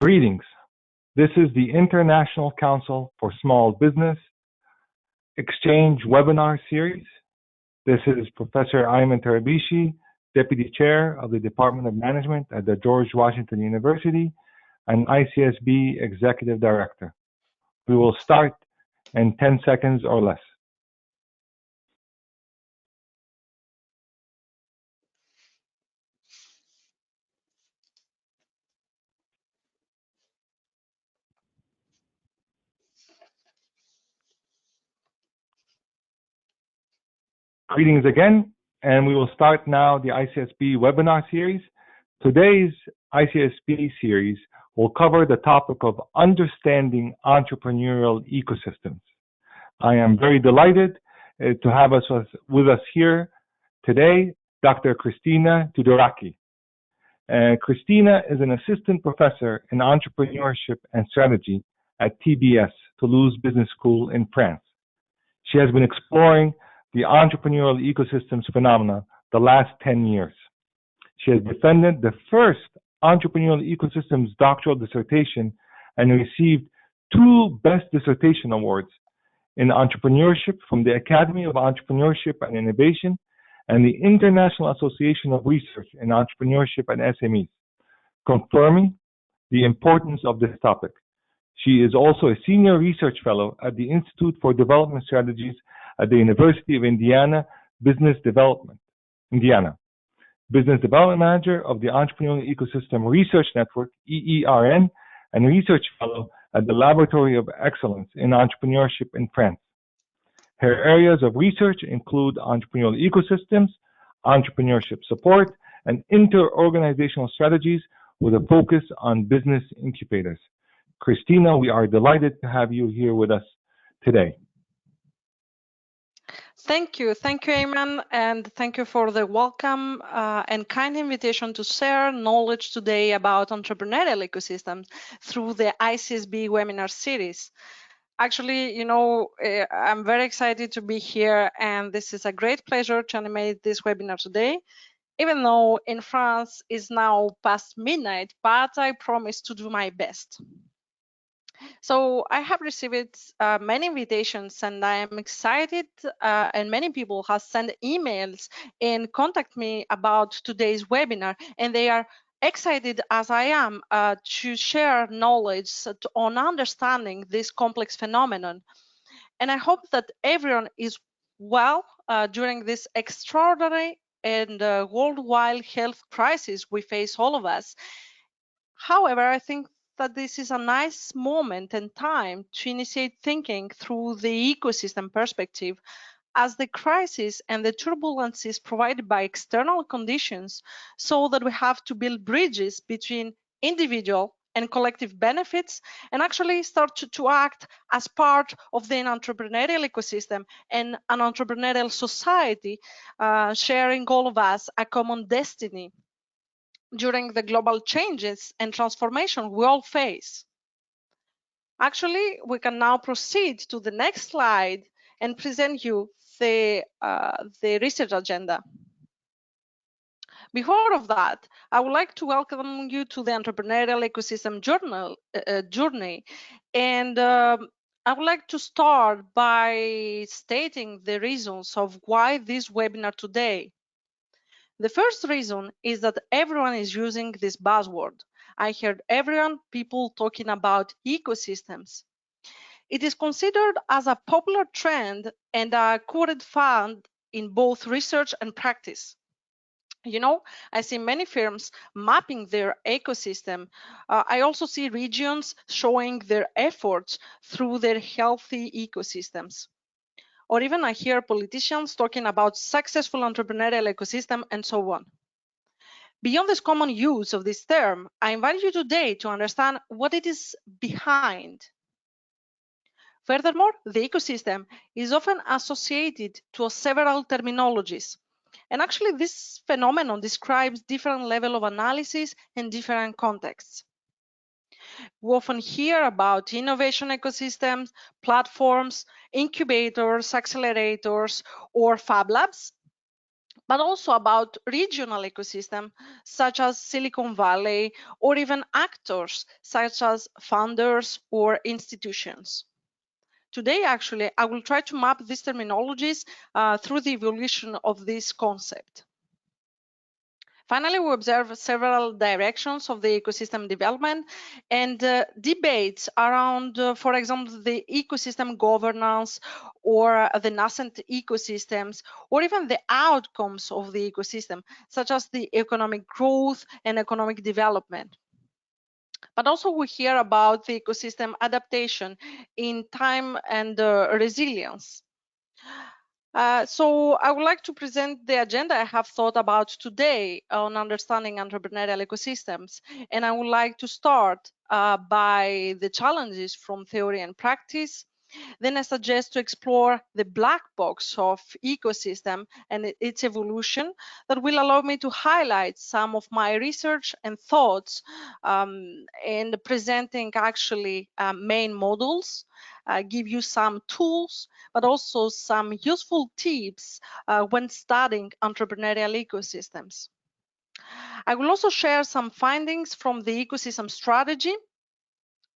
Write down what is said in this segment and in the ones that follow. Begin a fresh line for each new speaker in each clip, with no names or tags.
Greetings. This is the International Council for Small Business Exchange webinar series. This is Professor Ayman El Tarabishy, Deputy Chair of the Department of Management at the George Washington University and ICSB Executive Director. We will start in 10 seconds or less. Greetings again, and we will start now the ICSB webinar series. Today's ICSB series will cover the topic of understanding entrepreneurial ecosystems. I am very delighted to have with us here today Dr. Christina Theodoraki. Christina is an assistant professor in entrepreneurship and strategy at TBS, Toulouse Business School in France. She has been exploring the entrepreneurial ecosystems phenomena the last 10 years. She has defended the first entrepreneurial ecosystems doctoral dissertation and received 2 Best Dissertation Awards in entrepreneurship from the Academy of Entrepreneurship and Innovation and the International Association of Research in Entrepreneurship and SMEs, confirming the importance of this topic. She is also a senior research fellow at the Institute for Development Strategies at the University of Indiana Business Development, Business Development Manager of the Entrepreneurial Ecosystem Research Network, EERN, and Research Fellow at the Laboratory of Excellence in Entrepreneurship in France. Her areas of research include entrepreneurial ecosystems, entrepreneurship support, and inter-organizational strategies with a focus on business incubators. Christina, we are delighted to have you here with us today.
Thank you, Ayman, and thank you for the welcome and kind invitation to share knowledge today about entrepreneurial ecosystems through the ICSB webinar series. Actually, I'm very excited to be here, and this is a great pleasure to animate this webinar today, even though in France it's now past midnight, but I promise to do my best. So I have received many invitations, and I am excited, and many people have sent emails and contact me about today's webinar, and they are excited as I am to share knowledge on understanding this complex phenomenon. And I hope that everyone is well during this extraordinary and worldwide health crisis we face, all of us. However, I think that this is a nice moment and time to initiate thinking through the ecosystem perspective, as the crisis and the turbulences provided by external conditions, so that we have to build bridges between individual and collective benefits and actually start to act as part of the entrepreneurial ecosystem and an entrepreneurial society, sharing all of us a common destiny during the global changes and transformation we all face. Actually, we can now proceed to the next slide and present you the research agenda. Before of that, I would like to welcome you to the Entrepreneurial Ecosystem journey. And I would like to start by stating the reasons of why this webinar today. The first reason is that everyone is using this buzzword. I heard people talking about ecosystems. It is considered as a popular trend and a current fund in both research and practice. I see many firms mapping their ecosystem. I also see regions showing their efforts through their healthy ecosystems. Or even I hear politicians talking about successful entrepreneurial ecosystem and so on. Beyond this common use of this term, I invite you today to understand what it is behind. Furthermore, the ecosystem is often associated to several terminologies. And actually, this phenomenon describes different levels of analysis and different contexts. We often hear about innovation ecosystems, platforms, incubators, accelerators, or fab labs. but also about regional ecosystems such as Silicon Valley, or even actors such as founders or institutions. Today, actually, I will try to map these terminologies through the evolution of this concept. Finally, we observe several directions of the ecosystem development and debates around, for example, the ecosystem governance or the nascent ecosystems, or even the outcomes of the ecosystem, such as the economic growth and economic development. But also we hear about the ecosystem adaptation in time and resilience. So I would like to present the agenda I have thought about today on understanding entrepreneurial ecosystems. And I would like to start by the challenges from theory and practice. Then I suggest to explore the black box of ecosystem and its evolution that will allow me to highlight some of my research and thoughts and presenting actually main models, give you some tools, but also some useful tips when studying entrepreneurial ecosystems. I will also share some findings from the ecosystem strategy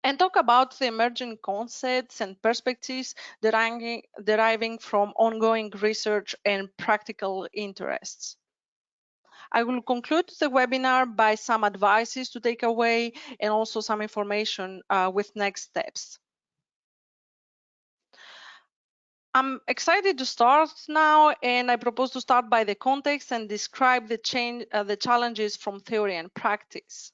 and talk about the emerging concepts and perspectives deriving from ongoing research and practical interests. I will conclude the webinar by some advices to take away and also some information with next steps. I'm excited to start now, and I propose to start by the context and describe the challenges from theory and practice.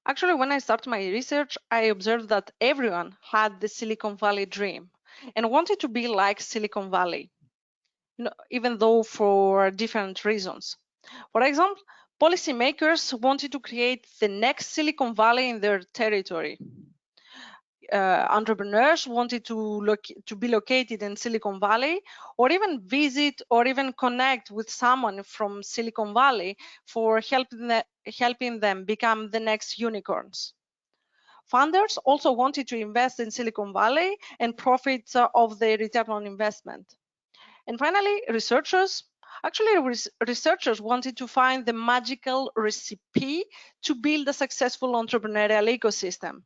Actually, when I started my research, I observed that everyone had the Silicon Valley dream and wanted to be like Silicon Valley, even though for different reasons. For example, policymakers wanted to create the next Silicon Valley in their territory. Entrepreneurs wanted to be located in Silicon Valley, or even visit or even connect with someone from Silicon Valley for helping them become the next unicorns. Founders also wanted to invest in Silicon Valley and profit of the return on investment. And finally, researchers wanted to find the magical recipe to build a successful entrepreneurial ecosystem.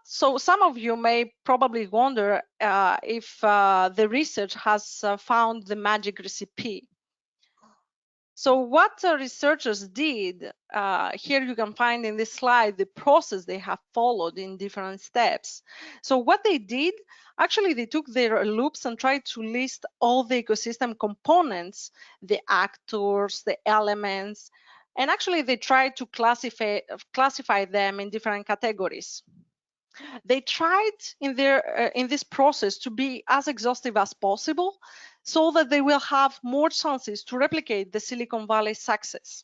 So some of you may probably wonder if the research has found the magic recipe. So what researchers did, here you can find in this slide the process they have followed in different steps. So what they did, actually they took their loops and tried to list all the ecosystem components, the actors, the elements, and actually they tried to classify them in different categories. They tried in this process to be as exhaustive as possible so that they will have more chances to replicate the Silicon Valley success.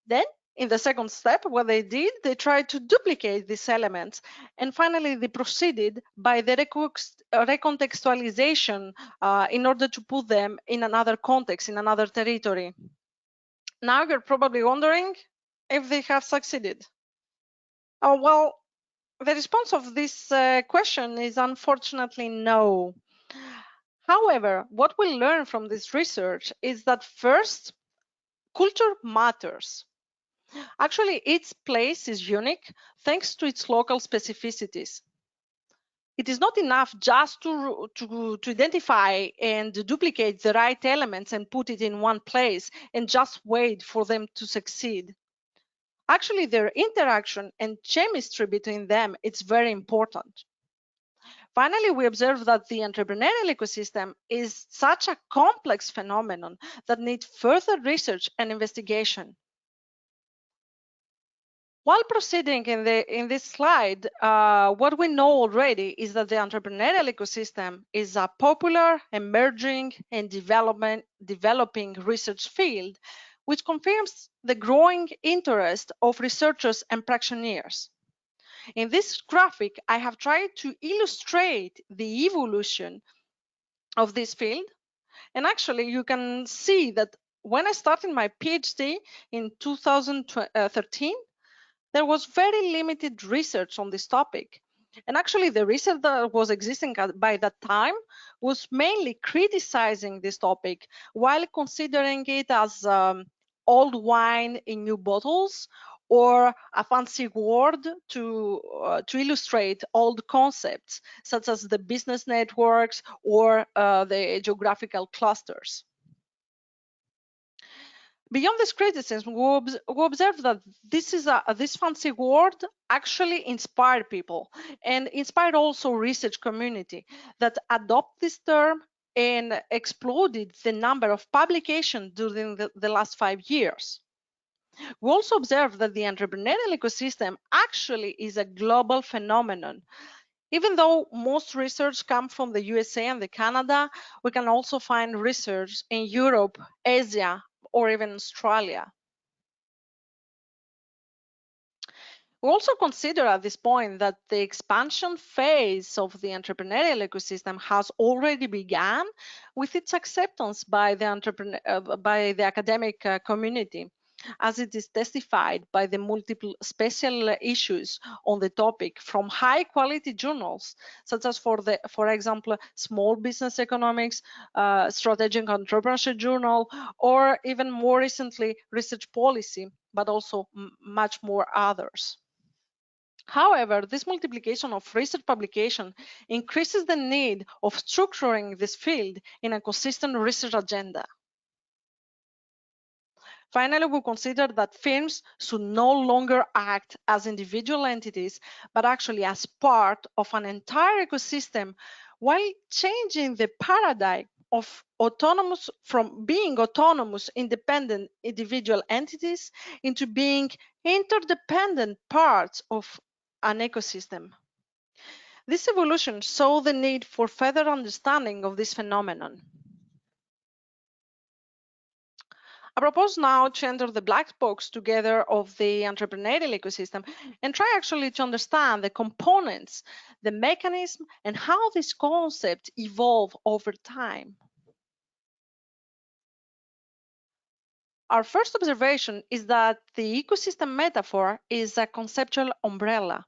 Then, in the second step, what they did, they tried to duplicate these elements, and finally they proceeded by the recontextualization in order to put them in another context, in another territory. Now you're probably wondering if they have succeeded. Oh, well, the response of this question is unfortunately no. However, what we learn from this research is that first, culture matters. Actually, its place is unique thanks to its local specificities. It is not enough just to identify and duplicate the right elements and put it in one place and just wait for them to succeed. Actually, their interaction and chemistry between them is very important. Finally, we observe that the entrepreneurial ecosystem is such a complex phenomenon that needs further research and investigation. While proceeding in this slide, what we know already is that the entrepreneurial ecosystem is a popular, emerging, and developing research field, which confirms the growing interest of researchers and practitioners. In this graphic, I have tried to illustrate the evolution of this field. And actually, you can see that when I started my PhD in 2013, there was very limited research on this topic. And actually, the research that was existing by that time was mainly criticizing this topic while considering it as old wine in new bottles, or a fancy word to illustrate old concepts, such as the business networks or the geographical clusters. Beyond this criticism, we observe that this fancy word actually inspired people and inspired also research community that adopt this term and exploded the number of publications during the last 5 years. We also observe that the entrepreneurial ecosystem actually is a global phenomenon. Even though most research comes from the USA and the Canada, we can also find research in Europe, Asia, or even Australia. We also consider at this point that the expansion phase of the entrepreneurial ecosystem has already begun with its acceptance by the academic community, as it is testified by the multiple special issues on the topic from high quality journals, such as for example, Small Business Economics, Strategic Entrepreneurship Journal, or even more recently, Research Policy, but also much more others. However, this multiplication of research publication increases the need of structuring this field in a consistent research agenda. Finally, we consider that firms should no longer act as individual entities, but actually as part of an entire ecosystem, while changing the paradigm of from being autonomous, independent individual entities into being interdependent parts of an ecosystem. This evolution saw the need for further understanding of this phenomenon. I propose now to enter the black box together of the entrepreneurial ecosystem and try actually to understand the components, the mechanism, and how this concept evolve over time. Our first observation is that the ecosystem metaphor is a conceptual umbrella,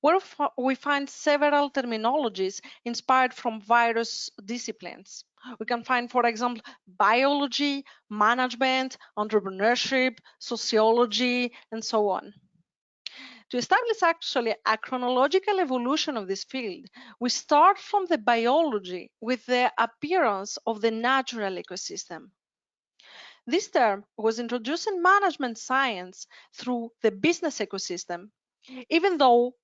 where we find several terminologies inspired from various disciplines. We can find, for example, biology, management, entrepreneurship, sociology, and so on. To establish actually a chronological evolution of this field, we start from the biology with the appearance of the natural ecosystem. This term was introduced in management science through the business ecosystem, even though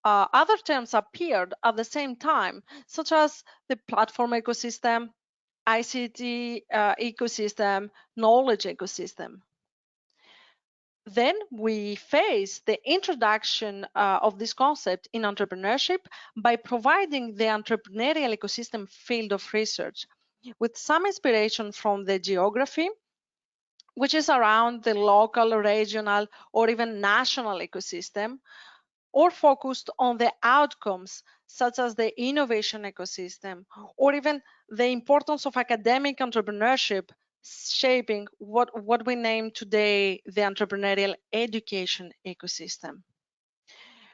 other terms appeared at the same time, such as the platform ecosystem, ICT ecosystem, knowledge ecosystem. Then we face the introduction of this concept in entrepreneurship by providing the entrepreneurial ecosystem field of research with some inspiration from the geography, which is around the local, regional, or even national ecosystem, or focused on the outcomes, such as the innovation ecosystem, or even the importance of academic entrepreneurship shaping what we name today the entrepreneurial education ecosystem.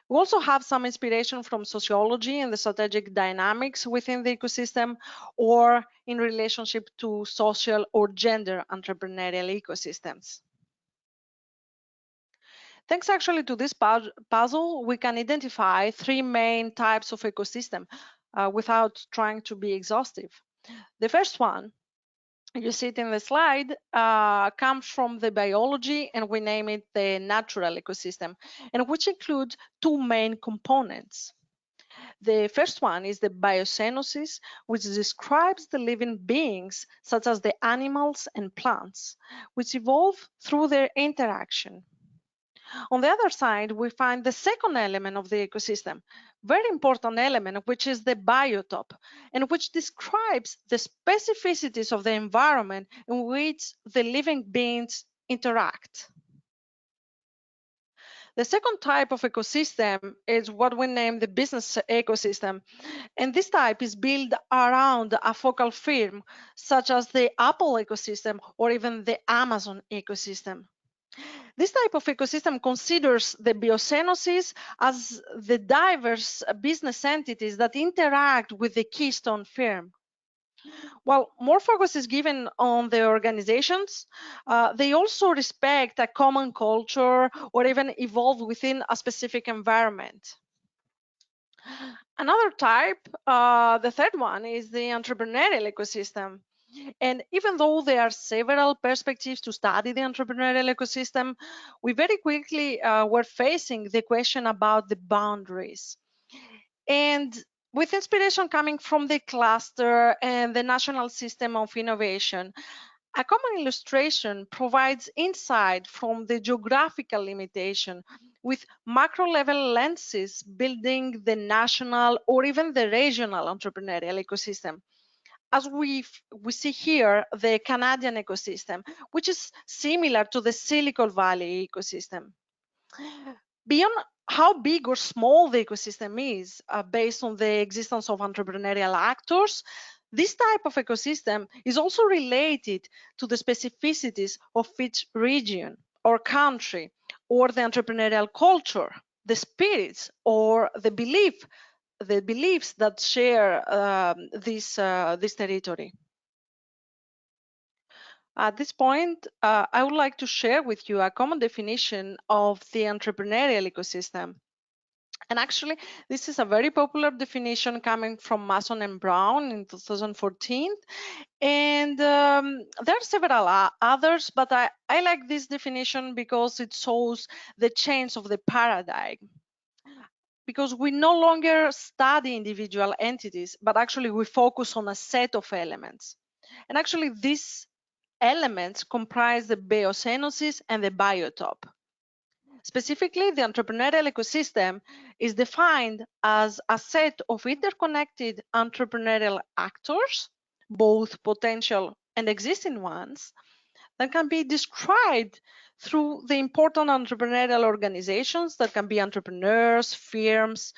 We also have some inspiration from sociology and the strategic dynamics within the ecosystem, or in relationship to social or gender entrepreneurial ecosystems. Thanks actually to this puzzle, we can identify three main types of ecosystem without trying to be exhaustive. The first one, you see it in the slide, comes from the biology, and we name it the natural ecosystem, and which includes two main components. The first one is the biocenosis, which describes the living beings, such as the animals and plants, which evolve through their interaction. On the other side, we find the second element of the ecosystem, very important element, which is the biotope, and which describes the specificities of the environment in which the living beings interact. The second type of ecosystem is what we name the business ecosystem, and this type is built around a focal firm, such as the Apple ecosystem or even the Amazon ecosystem. This type of ecosystem considers the biocenosis as the diverse business entities that interact with the keystone firm. While more focus is given on the organizations, they also respect a common culture or even evolve within a specific environment. Another type, the third one, is the entrepreneurial ecosystem. And even though there are several perspectives to study the entrepreneurial ecosystem, we very quickly were facing the question about the boundaries. And with inspiration coming from the cluster and the national system of innovation, a common illustration provides insight from the geographical limitation with macro level lenses building the national or even the regional entrepreneurial ecosystem. As we see here, the Canadian ecosystem, which is similar to the Silicon Valley ecosystem. Beyond how big or small the ecosystem is, based on the existence of entrepreneurial actors, this type of ecosystem is also related to the specificities of each region or country, or the entrepreneurial culture, the spirits, or the beliefs that share this territory. At this point, I would like to share with you a common definition of the entrepreneurial ecosystem. And actually, this is a very popular definition coming from Mason and Brown in 2014. And there are several others, but I like this definition because it shows the change of the paradigm. Because we no longer study individual entities, but actually we focus on a set of elements. And actually, these elements comprise the biocenosis and the biotope. Specifically, the entrepreneurial ecosystem is defined as a set of interconnected entrepreneurial actors, both potential and existing ones, that can be described through the important entrepreneurial organizations that can be entrepreneurs, firms,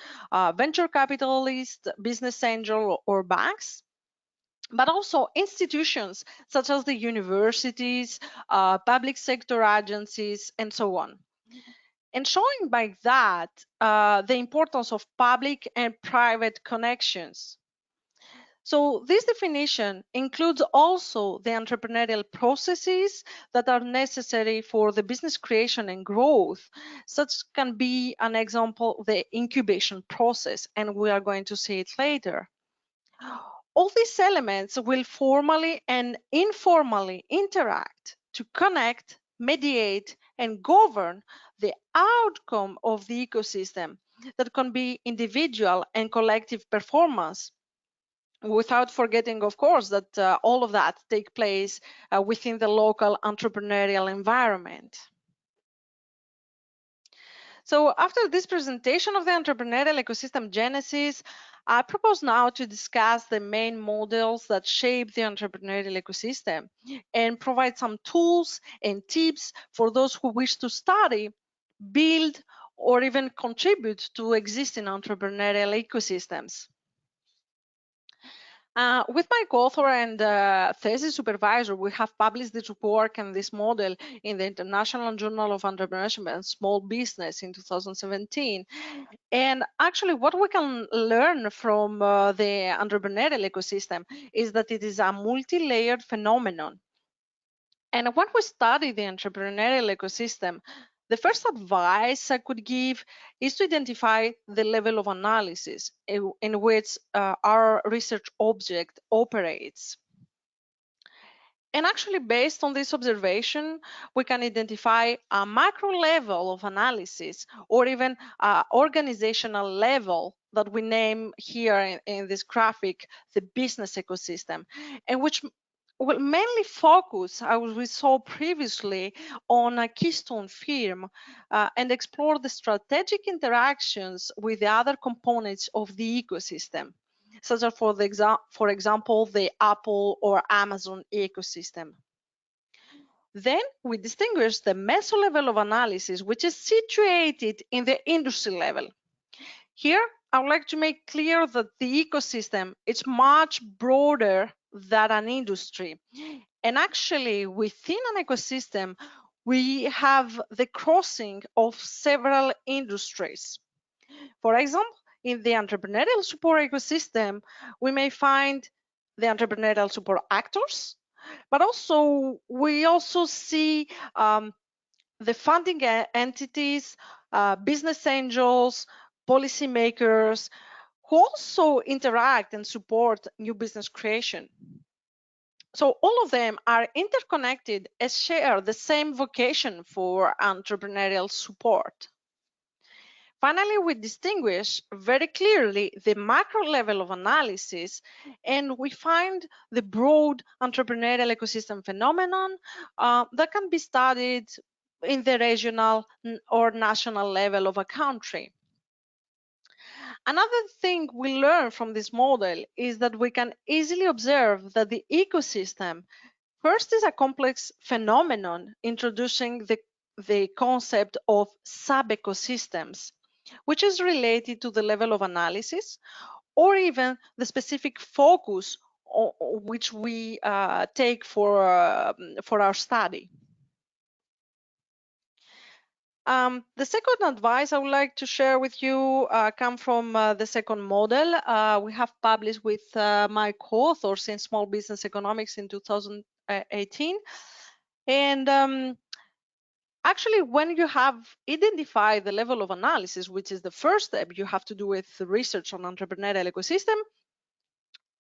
venture capitalists, business angel, or banks, but also institutions such as the universities, public sector agencies, and so on. And showing by that the importance of public and private connections. So this definition includes also the entrepreneurial processes that are necessary for the business creation and growth. Such can be an example, the incubation process, and we are going to see it later. All these elements will formally and informally interact to connect, mediate, and govern the outcome of the ecosystem that can be individual and collective performance, without forgetting, of course, that all of that take place within the local entrepreneurial environment. So after this presentation of the entrepreneurial ecosystem genesis, I propose now to discuss the main models that shape the entrepreneurial ecosystem and provide some tools and tips for those who wish to study, build, or even contribute to existing entrepreneurial ecosystems. With my co-author and thesis supervisor, we have published this work and this model in the International Journal of Entrepreneurship and Small Business in 2017. And actually, what we can learn from the entrepreneurial ecosystem is that it is a multi-layered phenomenon. And when we study the entrepreneurial ecosystem, the first advice I could give is to identify the level of analysis in which our research object operates. And actually, based on this observation, we can identify a macro level of analysis or even an organizational level that we name here in this graphic the business ecosystem, and which will mainly focus, as we saw previously, on a keystone firm and explore the strategic interactions with the other components of the ecosystem, such as, for example, the Apple or Amazon ecosystem. Then we distinguish the meso level of analysis, which is situated in the industry level. Here, I would like to make clear that the ecosystem is much broader than an industry. And actually, within an ecosystem, we have the crossing of several industries. For example, in the entrepreneurial support ecosystem, we may find the entrepreneurial support actors, but also we also see the funding entities, business angels, policymakers, who also interact and support new business creation. So all of them are interconnected and share the same vocation for entrepreneurial support. Finally, we distinguish very clearly the macro level of analysis, and we find the broad entrepreneurial ecosystem phenomenon that can be studied in the regional or national level of a country. Another thing we learn from this model is that we can easily observe that the ecosystem first is a complex phenomenon introducing the concept of sub-ecosystems, which is related to the level of analysis or even the specific focus which we take for our study. The second advice I would like to share with you come from the second model we have published with my co-authors in Small Business Economics in 2018. And actually, when you have identified the level of analysis, which is the first step you have to do with the research on entrepreneurial ecosystem,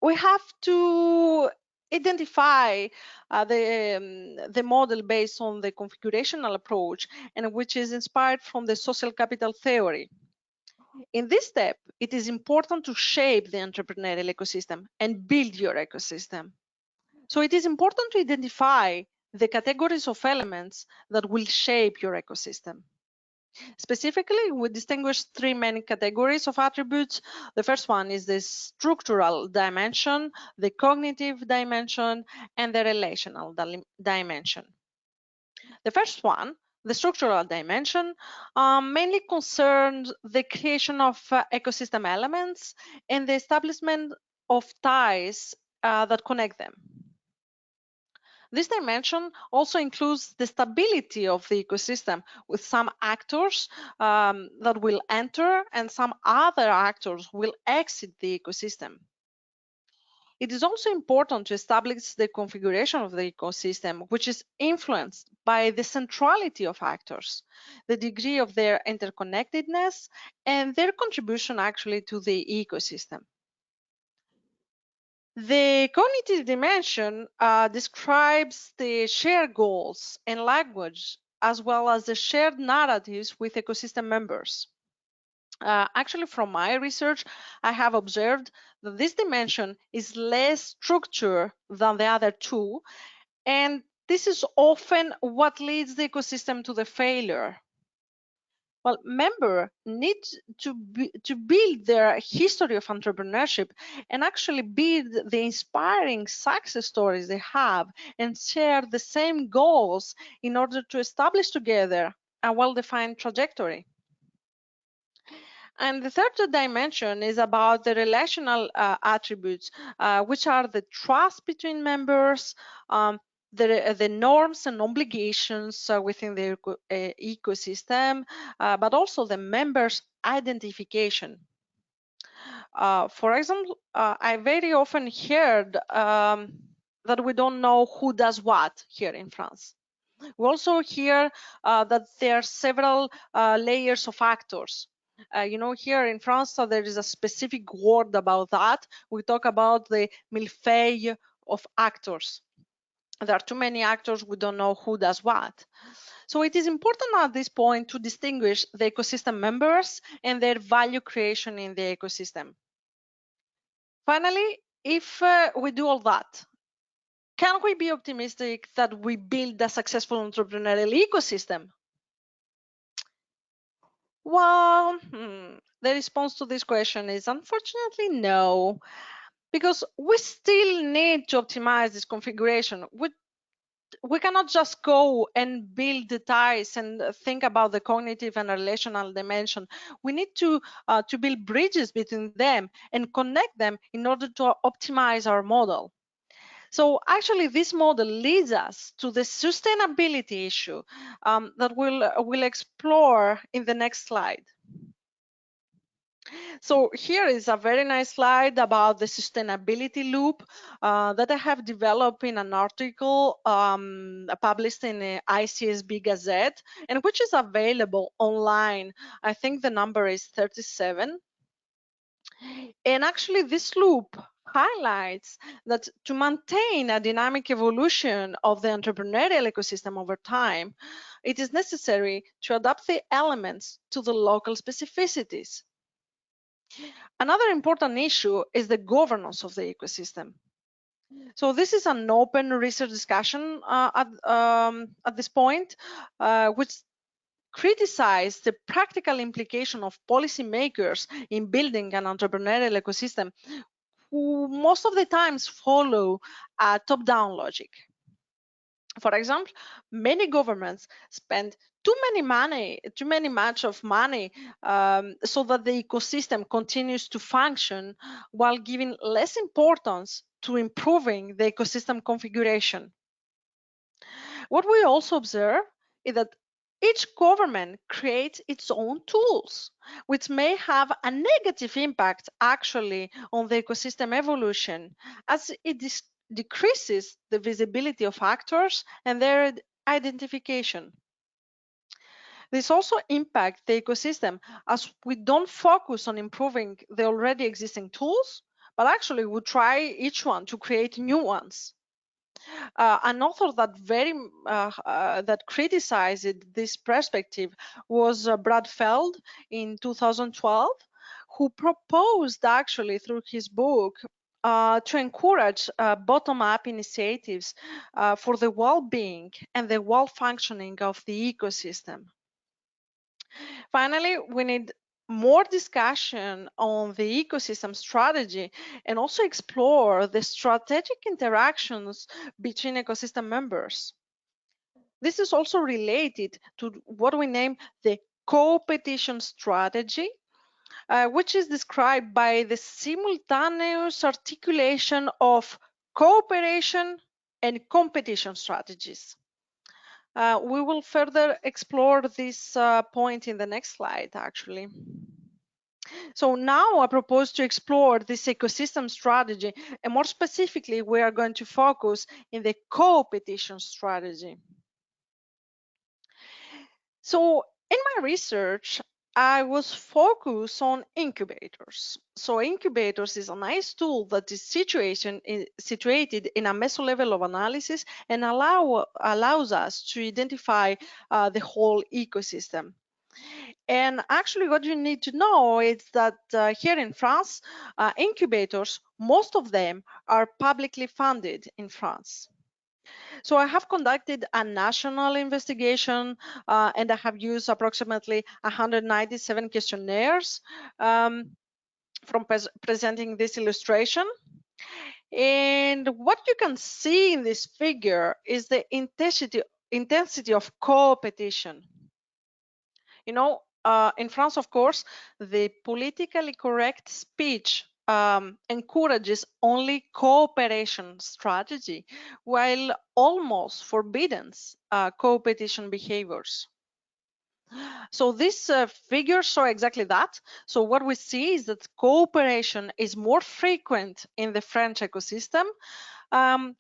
we have to identify the model based on the configurational approach, and which is inspired from the social capital theory. In this step, it is important to shape the entrepreneurial ecosystem and build your ecosystem. So it is important to identify the categories of elements that will shape your ecosystem. Specifically, we distinguish three main categories of attributes. The first one is the structural dimension, the cognitive dimension, and the relational dimension. The first one, the structural dimension, mainly concerns the creation of ecosystem elements and the establishment of ties that connect them. This dimension also includes the stability of the ecosystem, with some actors that will enter and some other actors will exit the ecosystem. It is also important to establish the configuration of the ecosystem, which is influenced by the centrality of actors, the degree of their interconnectedness, and their contribution actually to the ecosystem. The cognitive dimension describes the shared goals and language, as well as the shared narratives with ecosystem members. Actually, from my research, I have observed that this dimension is less structured than the other two, and this is often what leads the ecosystem to the failure. Well, members need to build their history of entrepreneurship and actually build the inspiring success stories they have and share the same goals in order to establish together a well-defined trajectory. And the third dimension is about the relational attributes, which are the trust between members, the norms and obligations within the ecosystem, but also the members' identification. For example, I very often heard that we don't know who does what here in France. We also hear that there are several layers of actors. Here in France, there is a specific word about that. We talk about the millefeuille of actors. There are too many actors, we don't know who does what. So it is important at this point to distinguish the ecosystem members and their value creation in the ecosystem. Finally, if we do all that, can we be optimistic that we build a successful entrepreneurial ecosystem? Well, the response to this question is unfortunately no, because we still need to optimize this configuration. We cannot just go and build the ties and think about the cognitive and relational dimension. We need to build bridges between them and connect them in order to optimize our model. So actually, this model leads us to the sustainability issue that we'll explore in the next slide. So here is a very nice slide about the sustainability loop that I have developed in an article published in the ICSB Gazette, and which is available online. I think the number is 37. And actually, this loop highlights that to maintain a dynamic evolution of the entrepreneurial ecosystem over time, it is necessary to adapt the elements to the local specificities. Another important issue is the governance of the ecosystem. So this is an open research discussion at this point, which criticize the practical implication of policymakers in building an entrepreneurial ecosystem who most of the times follow a top-down logic. For example, many governments spend too much of money so that the ecosystem continues to function while giving less importance to improving the ecosystem configuration. What we also observe is that each government creates its own tools, which may have a negative impact actually on the ecosystem evolution, as it decreases the visibility of actors and their identification. This also impacts the ecosystem as we don't focus on improving the already existing tools, but actually we try each one to create new ones. An author that criticized this perspective was Brad Feld in 2012, who proposed actually through his book to encourage bottom-up initiatives for the well-being and the well-functioning of the ecosystem. Finally, we need more discussion on the ecosystem strategy and also explore the strategic interactions between ecosystem members. This is also related to what we name the Coopetition strategy, which is described by the simultaneous articulation of cooperation and competition strategies. We will further explore this point in the next slide, actually. So now I propose to explore this ecosystem strategy, and more specifically, we are going to focus in the co-petition strategy. So in my research, I was focused on incubators. So incubators is a nice tool that is situated in a meso level of analysis and allows us to identify the whole ecosystem. And actually what you need to know is that here in France, incubators, most of them are publicly funded in France. So I have conducted a national investigation and I have used approximately 197 questionnaires from presenting this illustration. And what you can see in this figure is the intensity of co-petition. You know, in France, of course, the politically correct speech encourages only cooperation strategy, while almost forbids co-petition behaviors. So these figures show exactly that. So what we see is that cooperation is more frequent in the French ecosystem,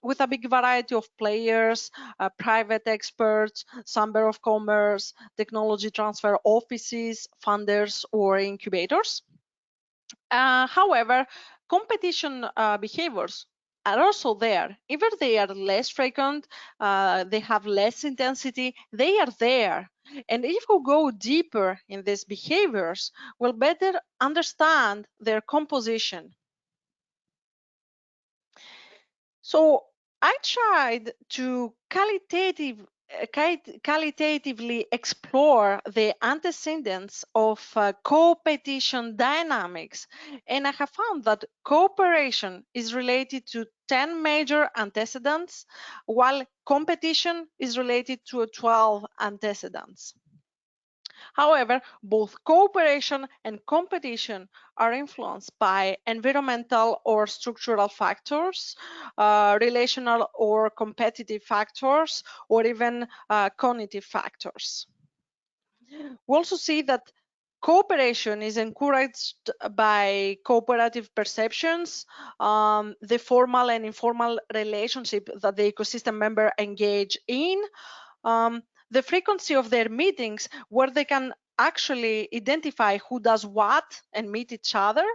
with a big variety of players, private experts, chamber of commerce, technology transfer offices, funders, or incubators. However, competition behaviors are also there. Even they are less frequent, they have less intensity, they are there. And if we go deeper in these behaviors, we'll better understand their composition. So I tried to qualitatively explore the antecedents of co-petition dynamics, and I have found that cooperation is related to 10 major antecedents, while competition is related to 12 antecedents. However, both cooperation and competition are influenced by environmental or structural factors, relational or competitive factors, or even cognitive factors. We also see that cooperation is encouraged by cooperative perceptions, the formal and informal relationship that the ecosystem member engage in, the frequency of their meetings where they can actually identify who does what and meet each other,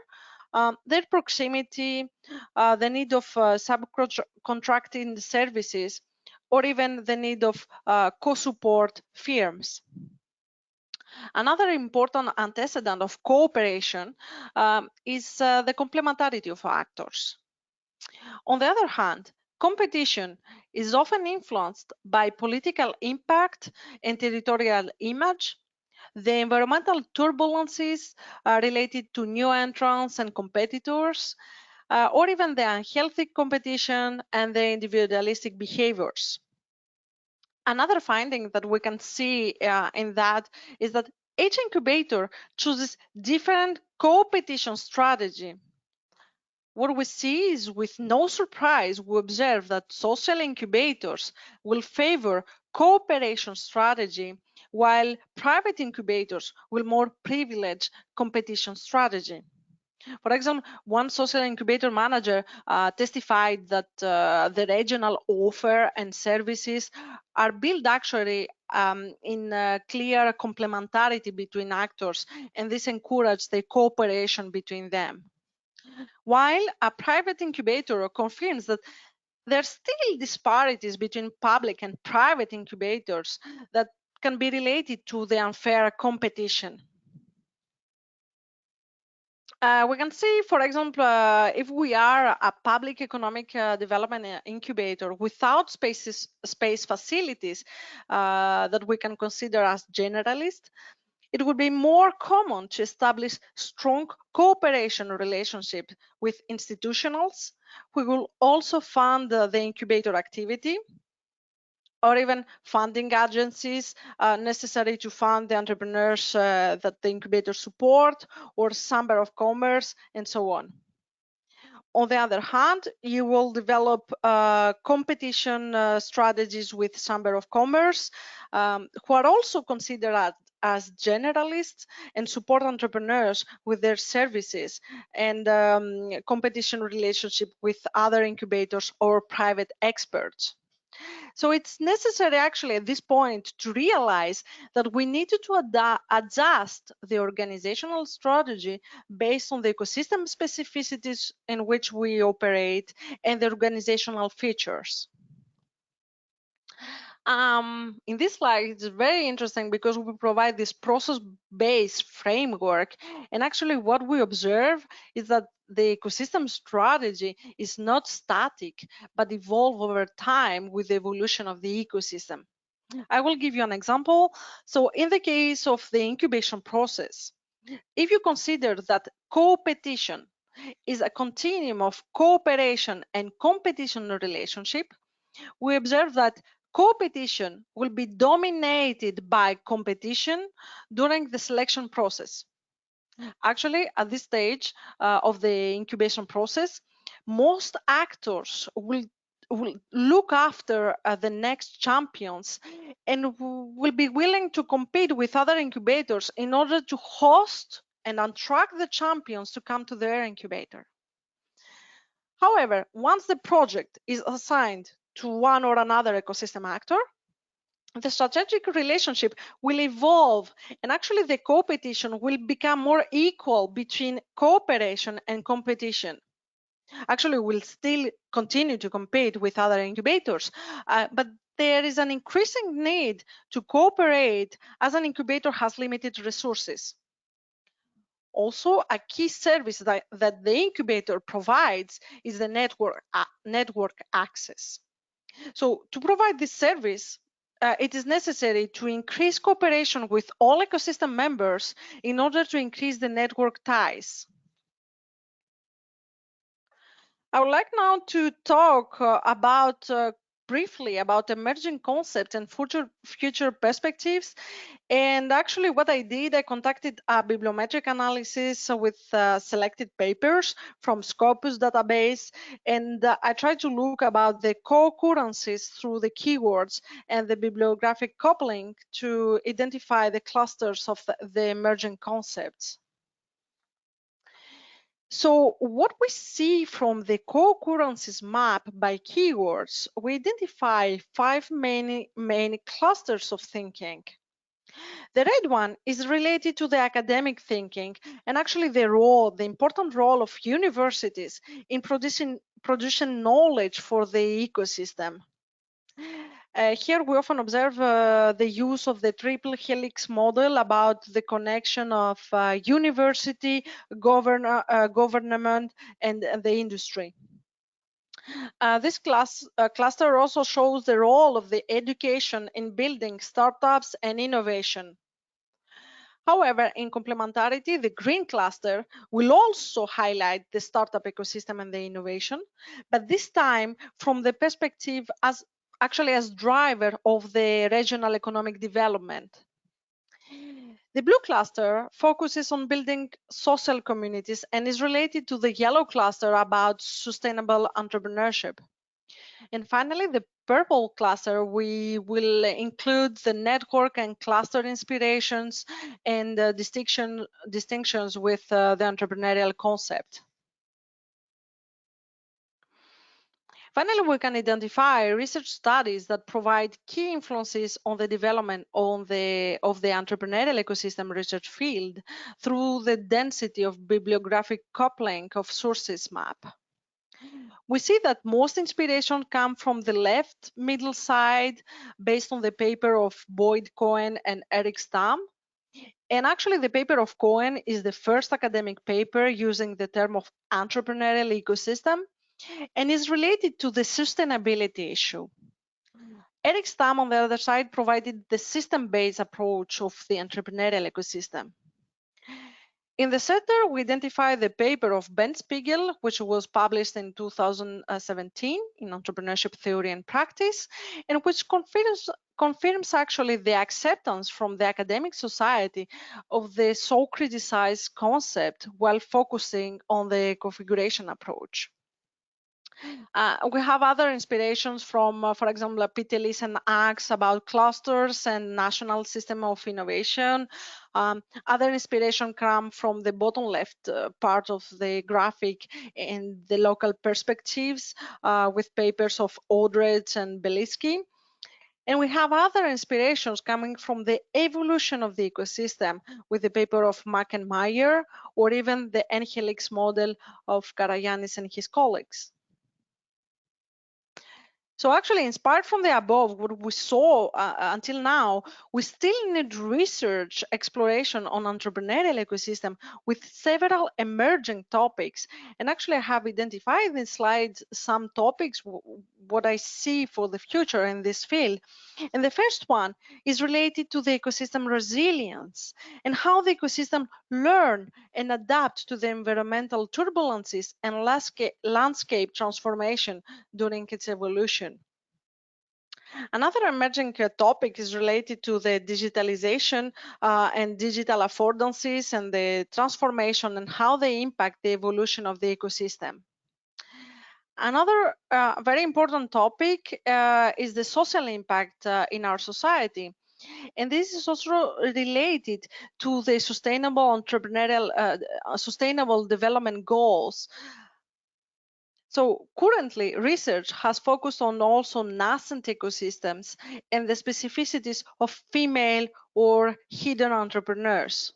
their proximity, the need of subcontracting services, or even the need of co-support firms. Another important antecedent of cooperation is the complementarity of actors. On the other hand, competition is often influenced by political impact and territorial image, the environmental turbulences related to new entrants and competitors, or even the unhealthy competition and the individualistic behaviors. Another finding that we can see in that is that each incubator chooses different co-petition strategy. What we see is, with no surprise, we observe that social incubators will favor cooperation strategy, while private incubators will more privilege competition strategy. For example, one social incubator manager testified that the regional offer and services are built actually in clear complementarity between actors, and this encourages the cooperation between them. While a private incubator confirms that there are still disparities between public and private incubators that can be related to the unfair competition. We can see, for example, if we are a public economic development incubator without space facilities that we can consider as generalist, it would be more common to establish strong cooperation relationship with institutionals who will also fund the incubator activity, or even funding agencies necessary to fund the entrepreneurs that the incubator support, or chamber of commerce, and so on. On the other hand, you will develop competition strategies with chamber of commerce who are also considered as generalists and support entrepreneurs with their services, and competition relationship with other incubators or private experts. So it's necessary actually at this point to realize that we need to adjust the organizational strategy based on the ecosystem specificities in which we operate and the organizational features. In this slide, it's very interesting because we provide this process-based framework, and actually what we observe is that the ecosystem strategy is not static, but evolve over time with the evolution of the ecosystem. I will give you an example. So in the case of the incubation process, if you consider that co-petition is a continuum of cooperation and competition relationship, we observe that co-petition will be dominated by competition during the selection process. Actually, at this stage of the incubation process, most actors will look after the next champions and will be willing to compete with other incubators in order to host and attract the champions to come to their incubator. However, once the project is assigned to one or another ecosystem actor, the strategic relationship will evolve, and actually the co-petition will become more equal between cooperation and competition. Actually, we'll still continue to compete with other incubators, but there is an increasing need to cooperate as an incubator has limited resources. Also, a key service that the incubator provides is the network access. So to provide this service, it is necessary to increase cooperation with all ecosystem members in order to increase the network ties. I would like now to talk about briefly about emerging concepts and future perspectives. And actually what I did, I conducted a bibliometric analysis with selected papers from Scopus database, and I tried to look about the co-occurrences through the keywords and the bibliographic coupling to identify the clusters of the emerging concepts. So what we see from the co-occurrences map by keywords, we identify 5 main clusters of thinking. The red one is related to the academic thinking and actually the important role of universities in producing knowledge for the ecosystem. Here we often observe the use of the triple helix model about the connection of university, government, and the industry. This cluster also shows the role of the education in building startups and innovation. However, in complementarity, the green cluster will also highlight the startup ecosystem and the innovation, but this time from the perspective as driver of the regional economic development. The blue cluster focuses on building social communities and is related to the yellow cluster about sustainable entrepreneurship. And finally, the purple cluster, we will include the network and cluster inspirations and distinctions with the entrepreneurial concept. Finally, we can identify research studies that provide key influences on the development of the entrepreneurial ecosystem research field through the density of bibliographic coupling of sources map. We see that most inspiration come from the left middle side based on the paper of Boyd Cohen and Eric Stamm. And actually the paper of Cohen is the first academic paper using the term of entrepreneurial ecosystem and is related to the sustainability issue. Eric Stamm, on the other side, provided the system-based approach of the entrepreneurial ecosystem. In the center, we identify the paper of Ben Spiegel, which was published in 2017 in Entrepreneurship Theory and Practice, and which confirms actually the acceptance from the academic society of the so criticized concept while focusing on the configuration approach. We have other inspirations from, for example, Peter Lees and Axe about clusters and national system of innovation. Other inspiration come from the bottom left part of the graphic and the local perspectives with papers of Aldrich and Belinsky. And we have other inspirations coming from the evolution of the ecosystem with the paper of Mack and Meyer, or even the N-helix model of Karayanis and his colleagues. So actually, inspired from the above, what we saw until now, we still need research exploration on entrepreneurial ecosystem with several emerging topics. And actually, I have identified in slides some topics, what I see for the future in this field. And the first one is related to the ecosystem resilience and how the ecosystem learn and adapt to the environmental turbulences and landscape transformation during its evolution. Another emerging topic is related to the digitalization and digital affordances and the transformation and how they impact the evolution of the ecosystem. Another very important topic is the social impact in our society. And this is also related to the sustainable entrepreneurial, sustainable development goals. So currently, research has focused on also nascent ecosystems and the specificities of female or hidden entrepreneurs.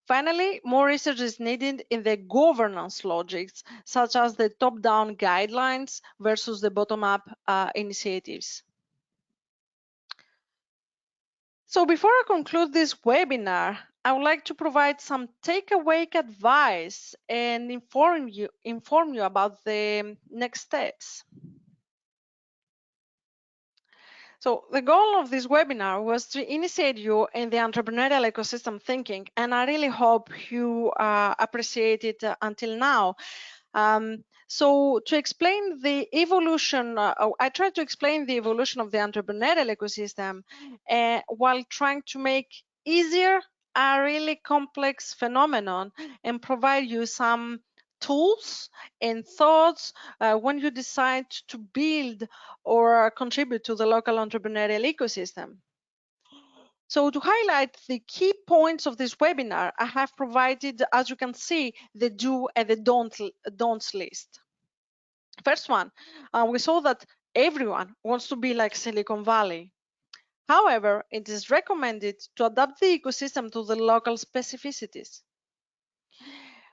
Finally, more research is needed in the governance logics, such as the top-down guidelines versus the bottom-up initiatives. So before I conclude this webinar, I would like to provide some takeaway advice and inform you about the next steps. So the goal of this webinar was to initiate you in the entrepreneurial ecosystem thinking, and I really hope you appreciate it until now. So to explain the evolution, I tried to explain the evolution of the entrepreneurial ecosystem while trying to make easier a really complex phenomenon and provide you some tools and thoughts when you decide to build or contribute to the local entrepreneurial ecosystem. So to highlight the key points of this webinar, I have provided, as you can see, the do and the don'ts list. First one, we saw that everyone wants to be like Silicon Valley. However, it is recommended to adapt the ecosystem to the local specificities.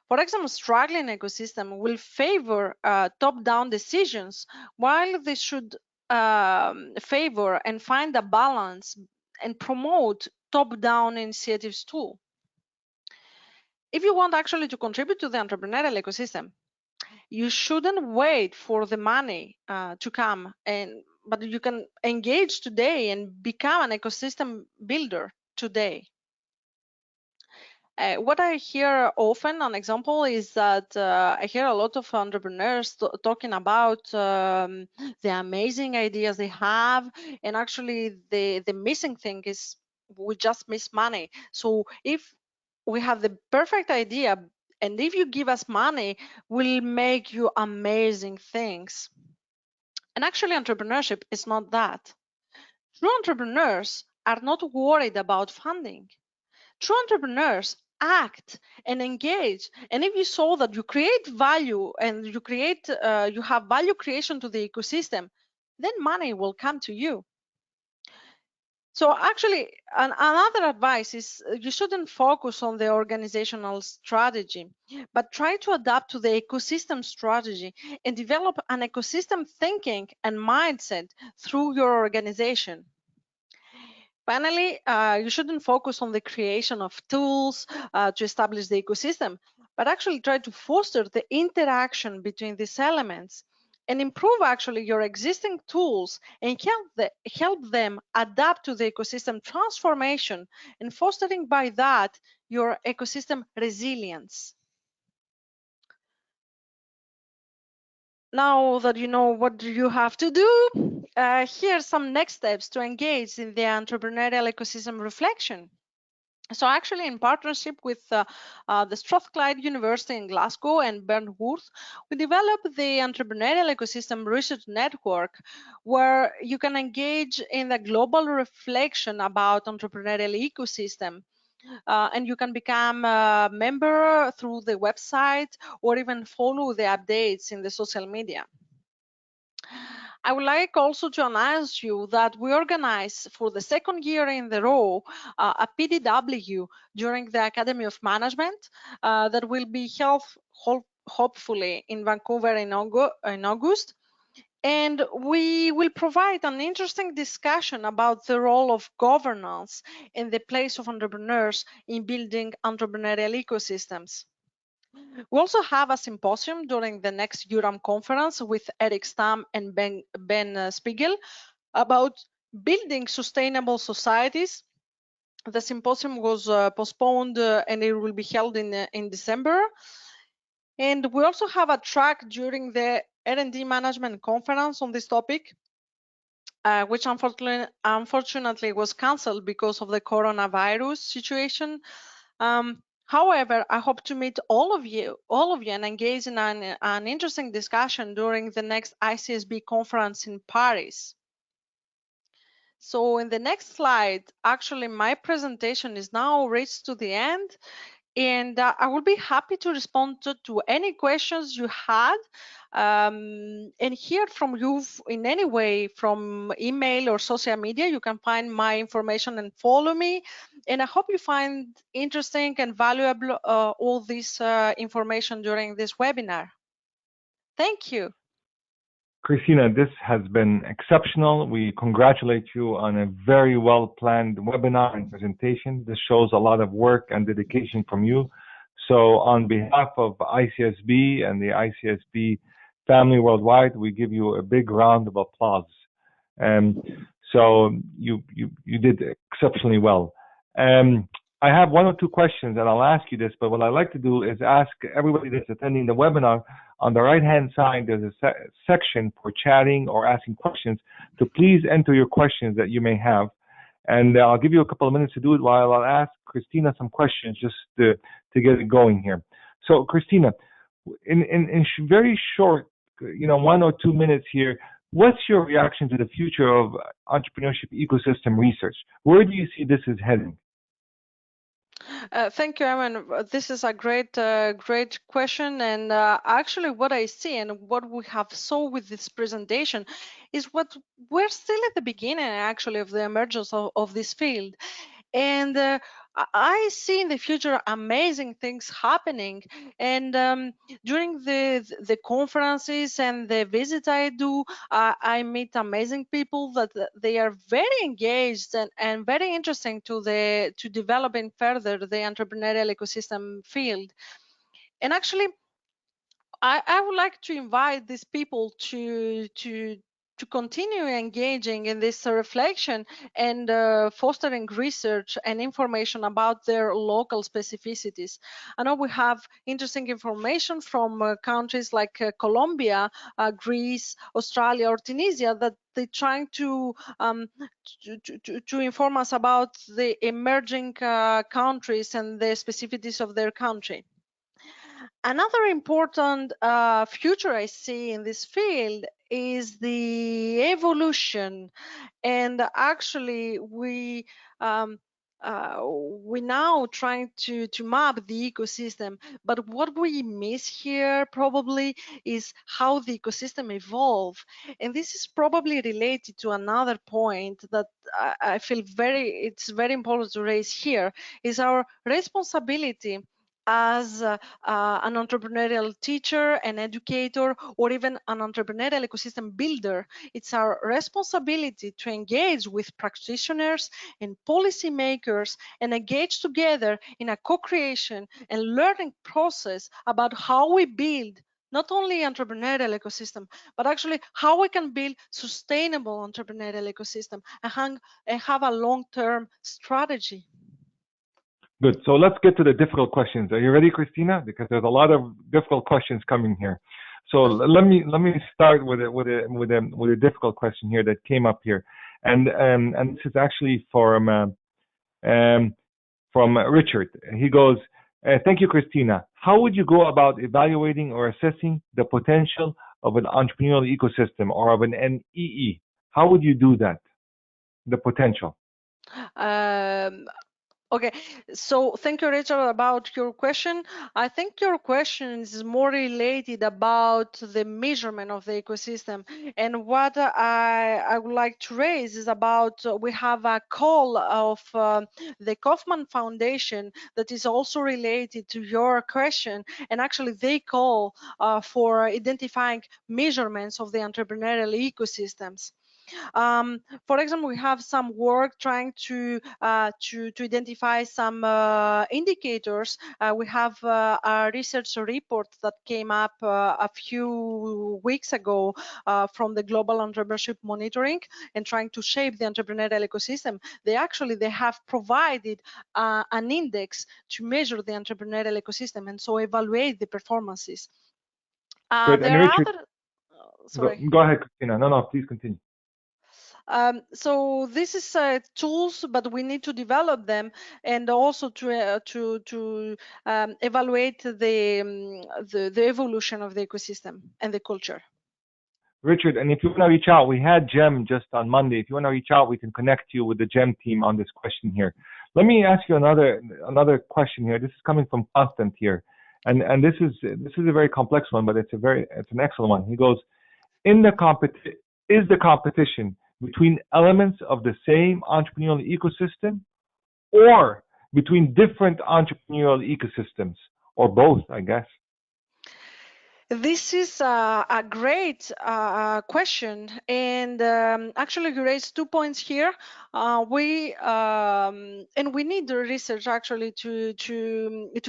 For example, struggling ecosystem will favor top-down decisions, while they should favor and find a balance and promote top-down initiatives too. If you want actually to contribute to the entrepreneurial ecosystem, you shouldn't wait for the money to come, but you can engage today and become an ecosystem builder today. What I hear often, an example, is that I hear a lot of entrepreneurs talking about the amazing ideas they have, and actually the missing thing is we just miss money. So if we have the perfect idea, and if you give us money, we'll make you amazing things. And actually, entrepreneurship is not that. True entrepreneurs are not worried about funding. True entrepreneurs act and engage, and if you saw that you create value and you have value creation to the ecosystem, then money will come to you. So actually, another advice is you shouldn't focus on the organizational strategy, but try to adapt to the ecosystem strategy and develop an ecosystem thinking and mindset through your organization. Finally, you shouldn't focus on the creation of tools to establish the ecosystem, but actually try to foster the interaction between these elements and improve actually your existing tools and help them adapt to the ecosystem transformation and fostering by that your ecosystem resilience. Now that you know what you have to do, here's some next steps to engage in the entrepreneurial ecosystem reflection. So actually, in partnership with the Strathclyde University in Glasgow and Burnworth, we developed the Entrepreneurial Ecosystem Research Network, where you can engage in the global reflection about entrepreneurial ecosystem. And you can become a member through the website or even follow the updates in the social media. I would like also to announce you that we organize for the second year in the row a PDW during the Academy of Management that will be held hopefully in Vancouver in August. And we will provide an interesting discussion about the role of governance and the place of entrepreneurs in building entrepreneurial ecosystems. We also have a symposium during the next URAM conference with Eric Stamm and Ben Spiegel about building sustainable societies. The symposium was postponed and it will be held in December. And we also have a track during the R&D management conference on this topic, which unfortunately was cancelled because of the coronavirus situation. However, I hope to meet all of you and engage in an interesting discussion during the next ICSB conference in Paris. So in the next slide, actually my presentation is now reached to the end, and I will be happy to respond to any questions you had and hear from you in any way from email or social media. You can find my information and follow me. And I hope you find interesting and valuable all this information during this webinar. Thank you.
Christina, this has been exceptional. We congratulate you on a very well-planned webinar and presentation. This shows a lot of work and dedication from you. So on behalf of ICSB and the ICSB family worldwide, we give you a big round of applause. So you did exceptionally well. I have one or two questions, and I'll ask you this, but what I like to do is ask everybody that's attending the webinar, On the right-hand side, there's a section for chatting or asking questions. So please enter your questions that you may have. And I'll give you a couple of minutes to do it while I'll ask Christina some questions just to get it going here. So Christina, in very short, 1 or 2 minutes here, what's your reaction to the future of entrepreneurship ecosystem research? Where do you see this is heading?
Thank you, Ayman. This is a great question. And actually, what I see and what we have saw with this presentation is what we're still at the beginning, actually, of the emergence of this field. And I see in the future amazing things happening. And during the conferences and the visits I do, I meet amazing people that they are very engaged and very interesting to developing further the entrepreneurial ecosystem field. And actually, I would like to invite these people to continue engaging in this reflection and fostering research and information about their local specificities. I know we have interesting information from countries like Colombia, Greece, Australia, or Tunisia that they're trying to inform us about the emerging countries and the specificities of their country. Another important future I see in this field is the evolution, and actually we now trying to map the ecosystem, but what we miss here probably is how the ecosystem evolve, and this is probably related to another point that I feel it's very important to raise here, is our responsibility as an entrepreneurial teacher, an educator, or even an entrepreneurial ecosystem builder. It's our responsibility to engage with practitioners and policymakers and engage together in a co-creation and learning process about how we build not only entrepreneurial ecosystem, but actually how we can build sustainable entrepreneurial ecosystem and have a long-term strategy.
Good. So let's get to the difficult questions. Are you ready, Christina? Because there's a lot of difficult questions coming here. So let me start with a difficult question here that came up here, and this is actually from Richard. He goes, "Thank you, Christina. How would you go about evaluating or assessing the potential of an entrepreneurial ecosystem or of an NEE? How would you do that? The potential."
Okay, so thank you, Richard, about your question. I think your question is more related about the measurement of the ecosystem. And what I would like to raise is about we have a call of the Kaufman Foundation that is also related to your question. And actually, they call for identifying measurements of the entrepreneurial ecosystems. For example, we have some work trying to identify some indicators. We have a research report that came up a few weeks ago from the Global Entrepreneurship Monitoring and trying to shape the entrepreneurial ecosystem. They have provided an index to measure the entrepreneurial ecosystem and so evaluate the performances.
Good.
There
And
are
Richard,
sorry.
Go ahead, Christina. No, please continue.
So this is tools, but we need to develop them and also to evaluate the evolution of the ecosystem and the culture.
Richard, and if you want to reach out, we had Gem just on Monday. If you want to reach out, we can connect you with the Gem team on this question here. Let me ask you another question here. This is coming from Constant here, and this is a very complex one, but it's an excellent one. He goes, is the competition between elements of the same entrepreneurial ecosystem or between different entrepreneurial ecosystems, or both, I guess?
This is a great question, and actually you raised 2 points here. We need the research actually to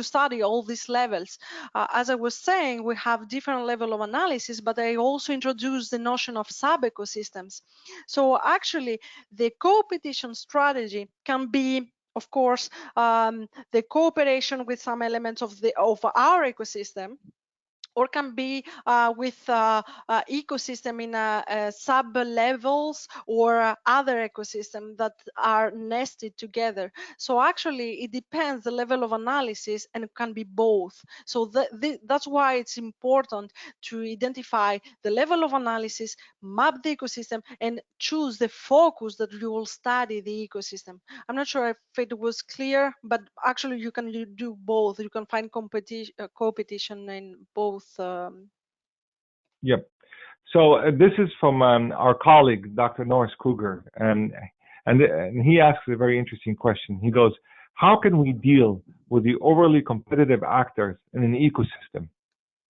study all these levels. As I was saying, we have different level of analysis, but I also introduced the notion of sub-ecosystems. So actually, the Coopetition strategy can be, of course, the cooperation with some elements of our ecosystem. or can be with ecosystem in sub levels or other ecosystem that are nested together. So actually it depends the level of analysis, and it can be both. So that's why it's important to identify the level of analysis, map the ecosystem, and choose the focus that you will study the ecosystem. I'm not sure if it was clear, but actually you can do both. You can find competition in both.
Yep. So this is from our colleague, Dr. Norris Kruger, and he asks a very interesting question. He goes, how can we deal with the overly competitive actors in an ecosystem?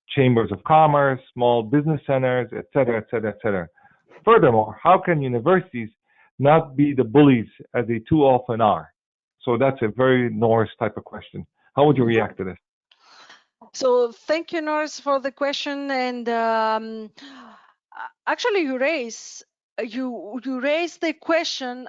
Chambers of commerce, small business centers, et cetera, et cetera, et cetera. Furthermore, how can universities not be the bullies as they too often are? So that's a very Norris type of question. How would you react to this?
So thank you, Norris, for the question. And actually, you raise the question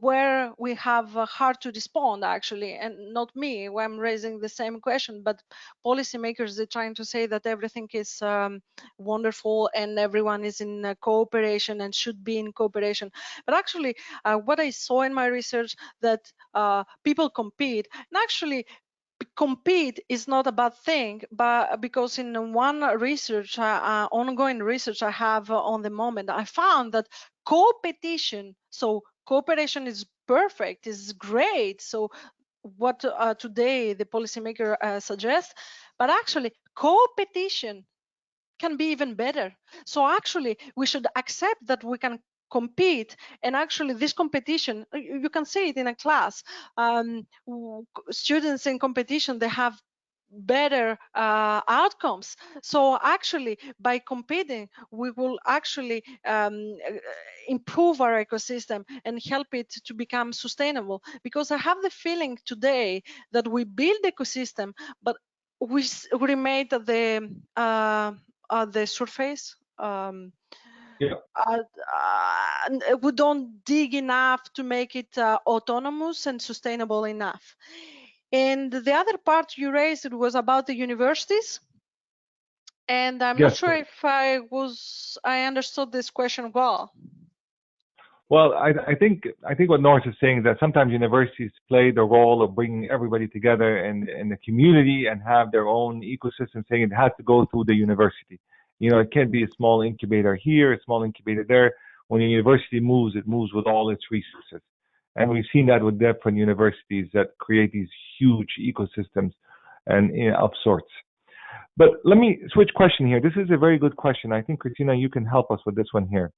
where we have hard to respond, actually, and not me when I'm raising the same question, but policymakers, they're trying to say that everything is wonderful and everyone is in cooperation and should be in cooperation. But actually, what I saw in my research, that people compete, and actually compete is not a bad thing, but because in one research, ongoing research I have on the moment, I found that competition, so cooperation is perfect, is great. So what today the policymaker suggests, but actually competition can be even better. So actually we should accept that we can compete, and actually this competition, you can see it in a class. Students in competition, they have better outcomes. So actually by competing, we will actually improve our ecosystem and help it to become sustainable, because I have the feeling today that we build ecosystem, but we remain at the surface.
Yeah.
We don't dig enough to make it autonomous and sustainable enough. And the other part you raised, it was about the universities. And I'm not
Yes.
sure if I understood this question well.
Well, I think what Norris is saying is that sometimes universities play the role of bringing everybody together in the community and have their own ecosystem, saying it has to go through the university. You know, it can't be a small incubator here, a small incubator there. When a university moves, it moves with all its resources. And we've seen that with different universities that create these huge ecosystems and of sorts. But let me switch question here. This is a very good question. I think, Christina, you can help us with this one here,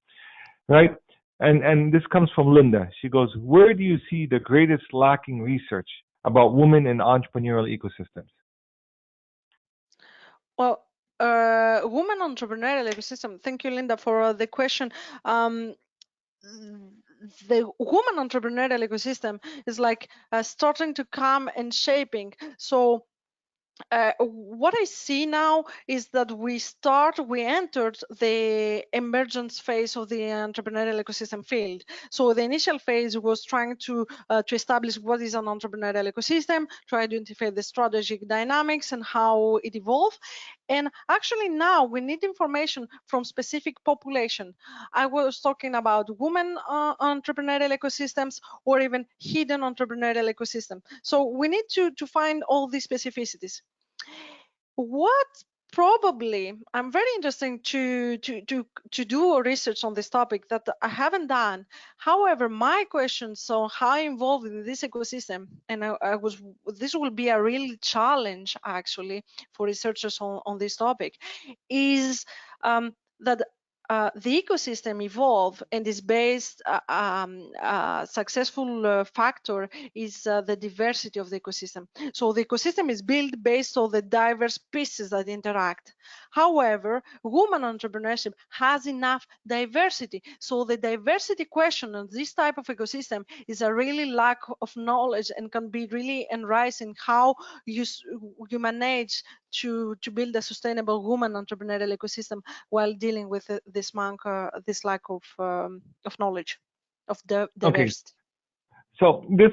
right? And this comes from Linda. She goes, where do you see the greatest lacking research about women in entrepreneurial ecosystems?
Well, women entrepreneurial ecosystem. Thank you, Linda, for the question. The woman entrepreneurial ecosystem is like starting to come and shaping. So what I see now is that we entered the emergence phase of the entrepreneurial ecosystem field. So the initial phase was trying to establish what is an entrepreneurial ecosystem, to identify the strategic dynamics and how it evolved. And actually now we need information from specific population. I was talking about women entrepreneurial ecosystems, or even hidden entrepreneurial ecosystem. So we need to find all these specificities. What probably I'm very interested to do research on this topic that I haven't done. However, my questions on how involved in this ecosystem, and this will be a real challenge actually for researchers on this topic, is that the ecosystem evolve and is based successful factor is the diversity of the ecosystem. So the ecosystem is built based on the diverse pieces that interact. However, women entrepreneurship has enough diversity. So the diversity question on this type of ecosystem is a really lack of knowledge, and can be really enriching how you manage to build a sustainable woman entrepreneurial ecosystem while dealing with this lack of knowledge, of diversity.
Okay. So this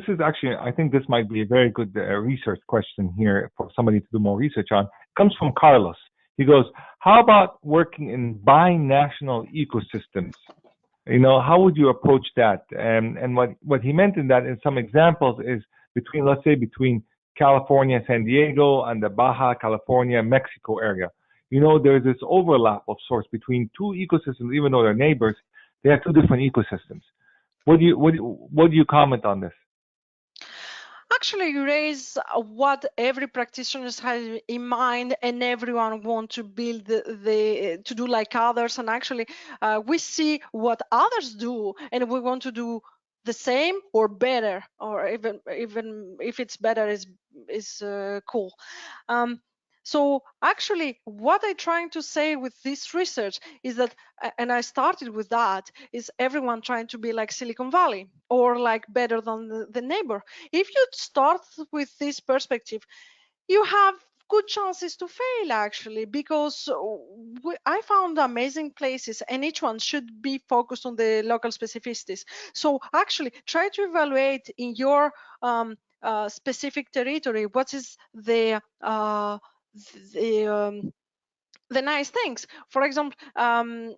is actually, I think this might be a very good research question here for somebody to do more research on. comes from Carlos. He goes, how about working in binational ecosystems? How would you approach that? And what he meant in that, in some examples, is between, let's say, between California, San Diego, and the Baja California, Mexico area. There's this overlap of sorts between two ecosystems, even though they're neighbors. They have two different ecosystems. What do you comment on this?
Actually, you raise what every practitioner has in mind, and everyone wants to build to do like others. And actually, we see what others do, and we want to do the same or better, or even if it's better is cool. So actually, what I'm trying to say with this research is that, and I started with that, is everyone trying to be like Silicon Valley or like better than the neighbor. If you start with this perspective, you have good chances to fail, actually, because I found amazing places, and each one should be focused on the local specificities. So actually try to evaluate in your specific territory what is the nice things. For example,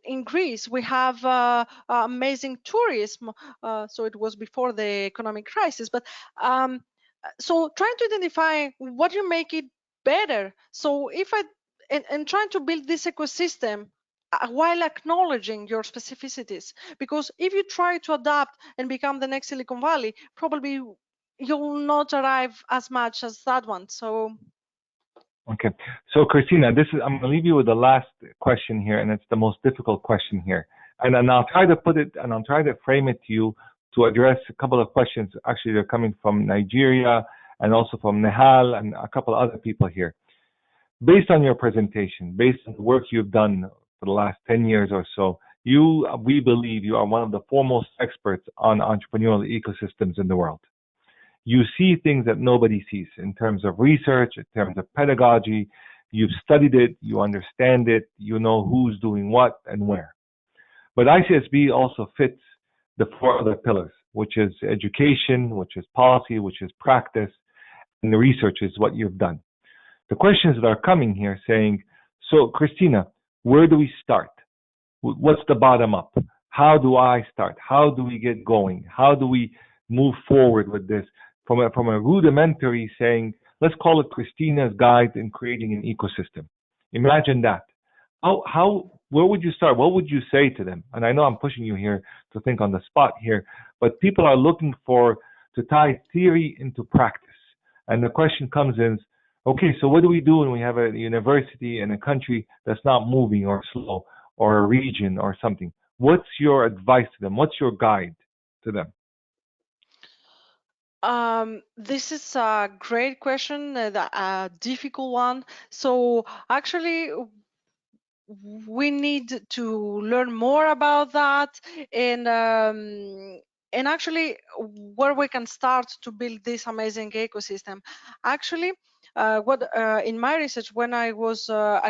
in Greece, we have amazing tourism. So it was before the economic crisis, but so trying to identify what you make it better. So if and trying to build this ecosystem while acknowledging your specificities, because if you try to adapt and become the next Silicon Valley, probably you'll not arrive as much as that one. So
okay. So Christina, I'm going to leave you with the last question here, and it's the most difficult question here. And I'll try to put it, and I'll try to frame it to you to address a couple of questions. Actually, they're coming from Nigeria and also from Nehal and a couple of other people here. Based on your presentation, based on the work you've done for the last 10 years or so, we believe you are one of the foremost experts on entrepreneurial ecosystems in the world. You see things that nobody sees in terms of research, in terms of pedagogy. You've studied it, you understand it, you know who's doing what and where. But ICSB also fits the four other pillars, which is education, which is policy, which is practice, and the research is what you've done. The questions that are coming here saying, so Christina, where do we start? What's the bottom up? How do I start? How do we get going? How do we move forward with this? From a rudimentary saying, let's call it Christina's guide in creating an ecosystem. Imagine that. Where would you start? What would you say to them? And I know I'm pushing you here to think on the spot here, but people are looking to tie theory into practice. And the question comes in, okay, so what do we do when we have a university in a country that's not moving or slow, or a region or something? What's your advice to them? What's your guide to them?
This is a great question, a difficult one. So actually, we need to learn more about that, and actually where we can start to build this amazing ecosystem. Actually, in my research, when I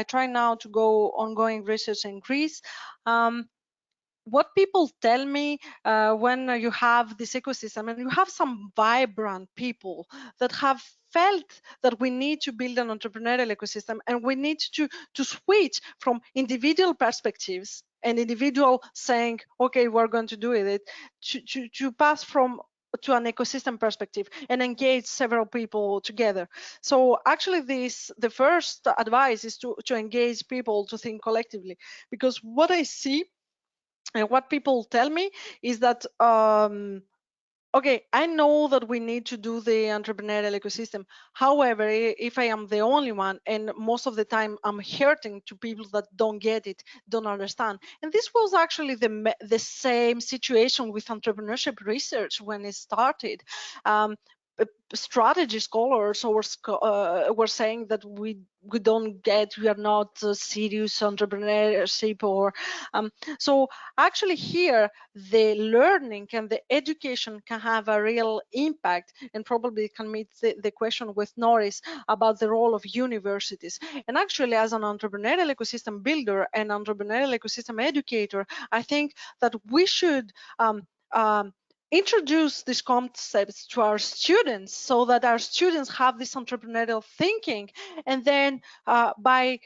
try now to go ongoing research in Greece, what people tell me when you have this ecosystem and you have some vibrant people that have felt that we need to build an entrepreneurial ecosystem, and we need to switch from individual perspectives and individual saying, okay, we're going to do it, to pass to an ecosystem perspective and engage several people together. So actually the first advice is to engage people to think collectively, because what I see and what people tell me is that, okay, I know that we need to do the entrepreneurial ecosystem. However, if I am the only one, and most of the time I'm hurting to people that don't get it, don't understand. And this was actually the same situation with entrepreneurship research when it started. Strategy scholars were saying that we are not serious entrepreneurship, or so actually here the learning and the education can have a real impact, and probably can meet the question with Norris about the role of universities. And actually, as an entrepreneurial ecosystem builder and entrepreneurial ecosystem educator, I think that we should introduce these concepts to our students so that our students have this entrepreneurial thinking, and then by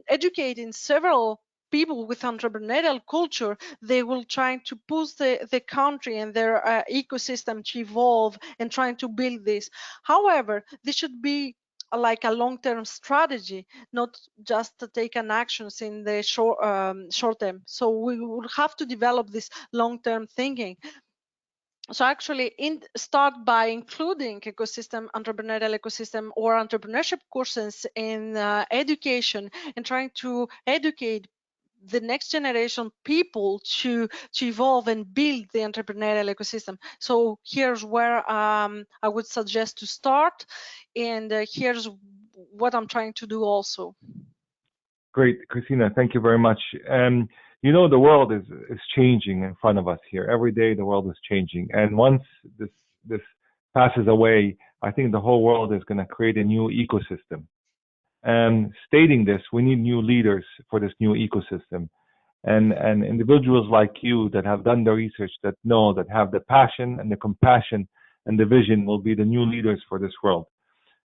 educating several people with entrepreneurial culture, they will try to push the country and their ecosystem to evolve and trying to build this. However, this should be like a long-term strategy, not just to take an actions in the short term. So we will have to develop this long-term thinking. So actually start by including entrepreneurial ecosystem or entrepreneurship courses in education, and trying to educate the next generation people to evolve and build the entrepreneurial ecosystem. So here's where I would suggest to start, and here's what I'm trying to do also.
Great, Christina. Thank you very much. You know, the world is changing in front of us here. Every day, the world is changing, and once this passes away, I think the whole world is going to create a new ecosystem. And stating this, we need new leaders for this new ecosystem, and individuals like you that have done the research, that know, that have the passion and the compassion and the vision, will be the new leaders for this world.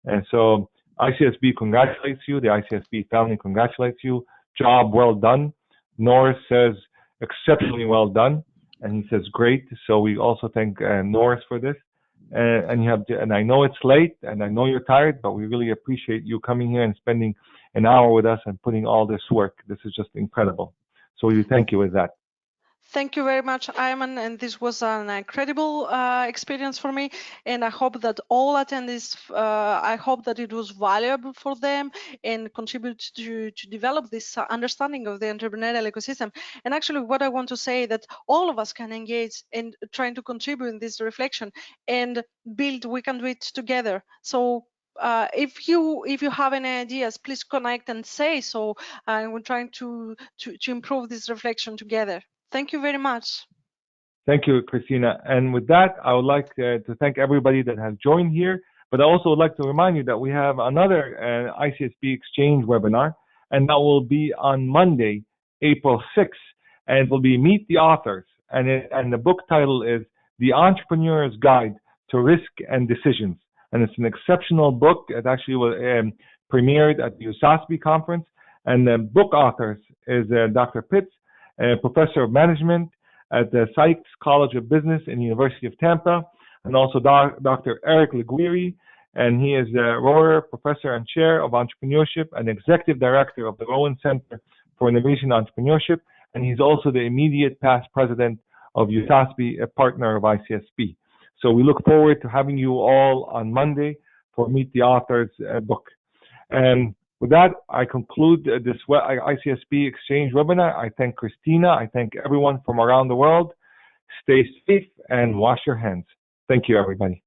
And so ICSB congratulates you. The ICSB family congratulates you. Job well done. Norris says exceptionally well done, and he says great. So we also thank Norris for this. And I know it's late, and I know you're tired, but we really appreciate you coming here and spending an hour with us and putting all this work. This is just incredible. So we thank you with that.
Thank you very much, Ayman, and this was an incredible experience for me, and I hope that all attendees, I hope that it was valuable for them and contribute to develop this understanding of the entrepreneurial ecosystem. And actually, what I want to say that all of us can engage in trying to contribute in this reflection and build, we can do it together. So if you have any ideas, please connect and say so. We're trying to improve this reflection together. Thank you very much.
Thank you, Christina. And with that, I would like to thank everybody that has joined here. But I also would like to remind you that we have another ICSB Exchange webinar, and that will be on Monday, April 6th, and it will be Meet the Authors. And the book title is The Entrepreneur's Guide to Risk and Decisions. And it's an exceptional book. It actually was premiered at the ICSB conference. And the book authors is Dr. Pitts, Professor of Management at the Sykes College of Business in the University of Tampa, and also Dr. Eric Liguiri, and he is a Royer Professor and Chair of Entrepreneurship and Executive Director of the Rowan Center for Innovation and Entrepreneurship, and he's also the immediate past President of ICSB, a partner of ICSB. So we look forward to having you all on Monday for Meet the Authors book. And with that, I conclude this ICSB Exchange webinar. I thank Christina. I thank everyone from around the world. Stay safe and wash your hands. Thank you, everybody.